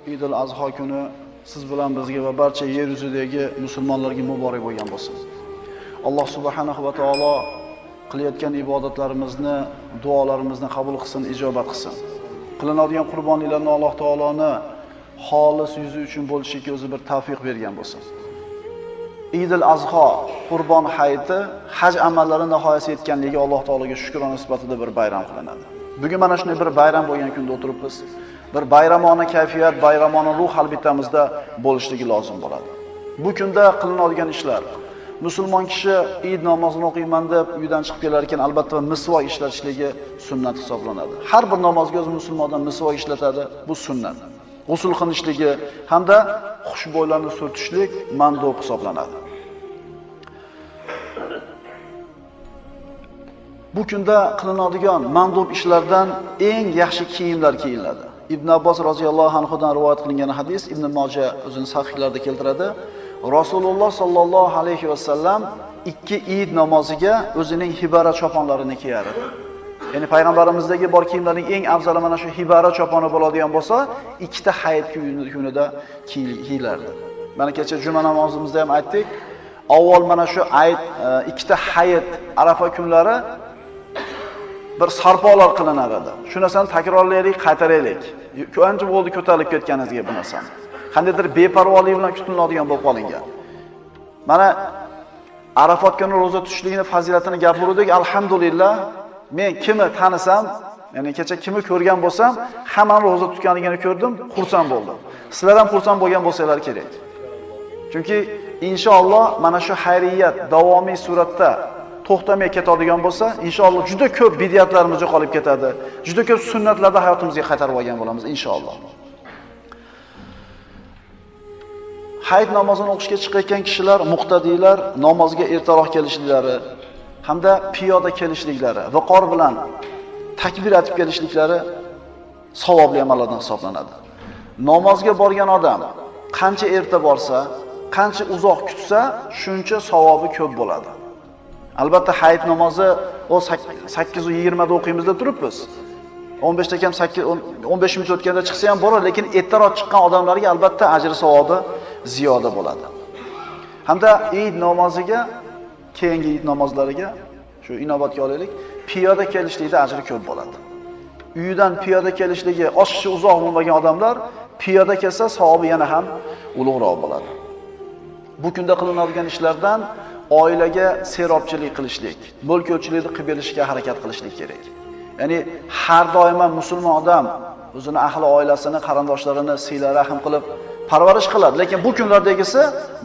Idul Azho kuni siz bilan bizga va barcha yer yuzidagi musulmonlarga muborak bo'lgan bo'lsin. Alloh subhanahu va taolo qilayotgan ibodatlarimizni, duolarimizni qabul qilsin, ijobat qilsin. Qilinadigan qurbonliklarni Alloh taoloni xolis yuzi uchun bo'lishiga o'zi bir tavfiq bergan bo'lsin. Idul Azho qurbon hayiti haj amallari nihoyasiga yetganligi Alloh taologa shukrona sifatida bir bayram qilinadi. Bugun mana shunday bir bayram bo'lgan kunda o'tiribmiz. Bir bayramona kayfiyat, bayramona ruh albitamizda bo'lishligi lozim bo'ladi. Bu kunda qilinadigan ishlar, musulmon kishi Eid namozini o'qiyman deb uydan chiqib kelar ekan, albatta misvok ishlatishligi sunnat hisoblanadi. Har bir namozga o'z musulmondan misvok ishlatadi, bu sunnat. G'usl qilishligi hamda xushbo'ylarni surtishlik mandub hisoblanadi. Bu kunda qilinadigan mandub ishlardan eng yaxshi kiyimlar kiyiladi. Ibn Abbos roziyallohu anhu dan rivoyat qilingan hadis Ibn Majah o'zining sahihlarida keltiradi. Rasululloh sallallohu alayhi va sallam ikki Eid namoziga o'zining hibara choponlarini kiyar edi. Ya'ni payg'ambarimizdagi bor kiyimlarning eng afzali mana shu hibara choponi bo'ladigan bo'lsa, ikkita hayit kunida kiyilardi. Mana kecha juma namozimizda ham aytdik. Avval mana shu ikkita hayit Arafa kunlari bir sarpolar qilinar edi. Shu narsani takrorlaylik, qaytaraylik. Ko'nchi bo'ldi ko'tarilib ketganingizga bu narsani. Qandaydir beparvolik bilan kutiladigan bo'lib qolingan. Mana Arafat kuni roza tutishligini fazilatini gapirdik. Alhamdulillah, men kimni tanisam, ya'ni kecha kimni ko'rgan bo'lsam, hammani roza tutganligini ko'rdim, xursand bo'ldim. Sizlar ham xursand bo'lgan bo'lsanglar kerak. Chunki inshaalloh mana shu xayriyat davomiy suratda to'xtamay ketadigan bo'lsa, inshaalloh juda ko'p bid'atlarimiz yo'qolib ketadi. Juda ko'p sunnatlarni hayotimizga qaytarib olgan bo'lamiz inshaalloh. Hayit namozini o'qishga chiqayotgan kishilar, muqtadiylar namozga ertaroq kelishliklari hamda piyoda kelishliklari, viqor bilan takbir aytib kelishliklari savobli amallardan hisoblanadi. Namozga borgan odam qancha erta borsa, qancha uzoq kutsa, shuncha savobi ko'p bo'ladi. Albatta hayit namozi o 8:20 da o'qiymiz deb turibmiz. 15 da kam 15 minut o'tganda chiqsa ham boradi, lekin ertaroq chiqqan odamlarga albatta ajr savobi ziyoda bo'ladi. Hamda Eid namoziga, keyingi Eid namozlariga shu inobatga olaylik, piyoda kelishlikda ajri ko'p bo'ladi. Uyidan piyoda kelishligi oshiqcha uzoq bo'lmagan odamlar piyoda kelsa savobi yana ham ulug'roq bo'ladi. Bu kunda qilinadigan ishlardan oilaga serobchilik qilishlik, mulk-ko'chlikni qilib berishga harakat qilishlik kerak. Ya'ni har doim musulmon odam o'zini ahli oilasini, qarindoshlarini siyla rahim qilib parvarish qiladi, lekin bu kunlardagisi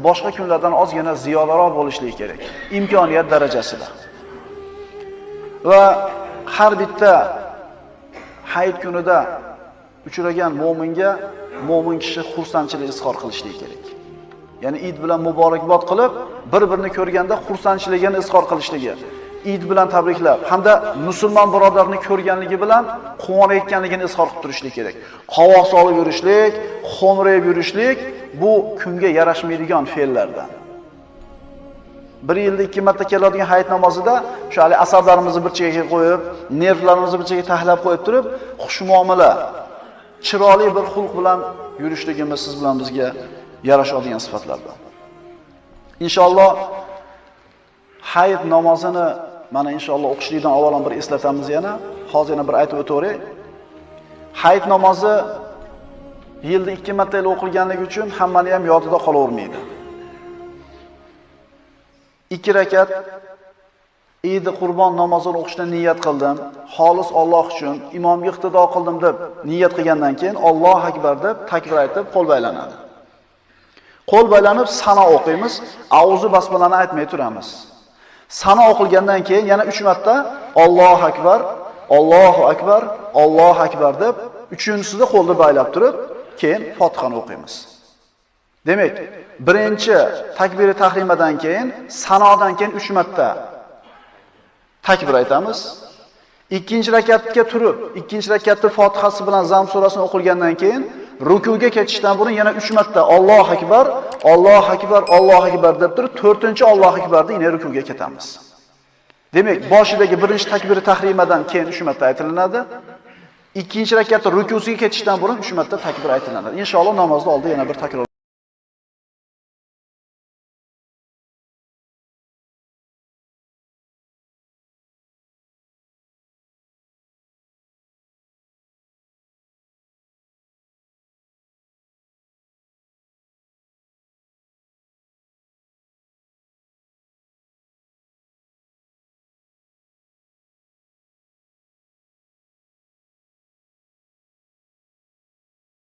boshqa kunlardan ozgina ziyodaroq bo'lishligi kerak, imkoniyat darajasida. Va har bitta hayit kunida uchragan mo'min kishi xursandchilik izhor qilishligi kerak. Ya'ni Eid bilan muborakbod qilib, bir-birini ko'rganda xursandchiligini izhor qilishligi, Eid bilan tabriklab, hamda musulmon birodarni ko'rganligi bilan quvonayotganligini izhor qilib turishlik kerak. Qovoq solib yurishlik, xo'mrayib yurishlik bu kunga yarashmaydigan fe'llardan. Bir yilda 2 marta keladigan hayit namozida shu hali asablarimizni bir chekkaga qo'yib, nervlarimizni bir chekkaga tahlab qo'yib turib, xushmuomala, chiroyli bir xulq bilan yurishligimiz siz bilan bizga yarashadigan sifatlardan. Inshaalloh hayit namozini mana inshaalloh o'qishlikdan avval bir eslatamiz yana. Hozir yana bir aytib o'taveray. Hayit namozi yilda 2 marta o'qilganligi uchun hammani ham yodida qolavermaydi. 2 rakat Eid qurbon namozini o'qishdan niyat qildim. Xolis Alloh uchun imomga iqtido qildim deb niyat qilgandan keyin Alloh akbar deb takbir aytib qo'l baylanadi. Qo'l baylanib sana o'qiymiz, auzu basmalani aytmay turamiz. Sana o'qilgandan keyin yana 3 marta Allohu akbar, Allohu akbar, Allohu akbar deb uchinchisida qo'lni baylab turib, keyin Fotihani o'qiymiz. Demak, birinchi takbiri tahrimadan keyin, sanodan keyin 3 marta takbir aytamiz. Ikkinchi rakatga turib, ikkinchi rakatda Fotihasi bilan Zam surasini o'qilgandan keyin rukuga ketishdan burun yana 3 marta Allohu akbar, Allohu akbar, Allohu akbar deb turib, 4-chi Allohu akbarda yana rukuga ketamiz. Demak, boshidagi birinchi takbiri tahrimadan keyin 3 marta aytilinadi. ikkinchi rakatda rukusiga ketishdan burun 3 marta takbir aytiladi. Inshaalloh namozni oldida yana bir takror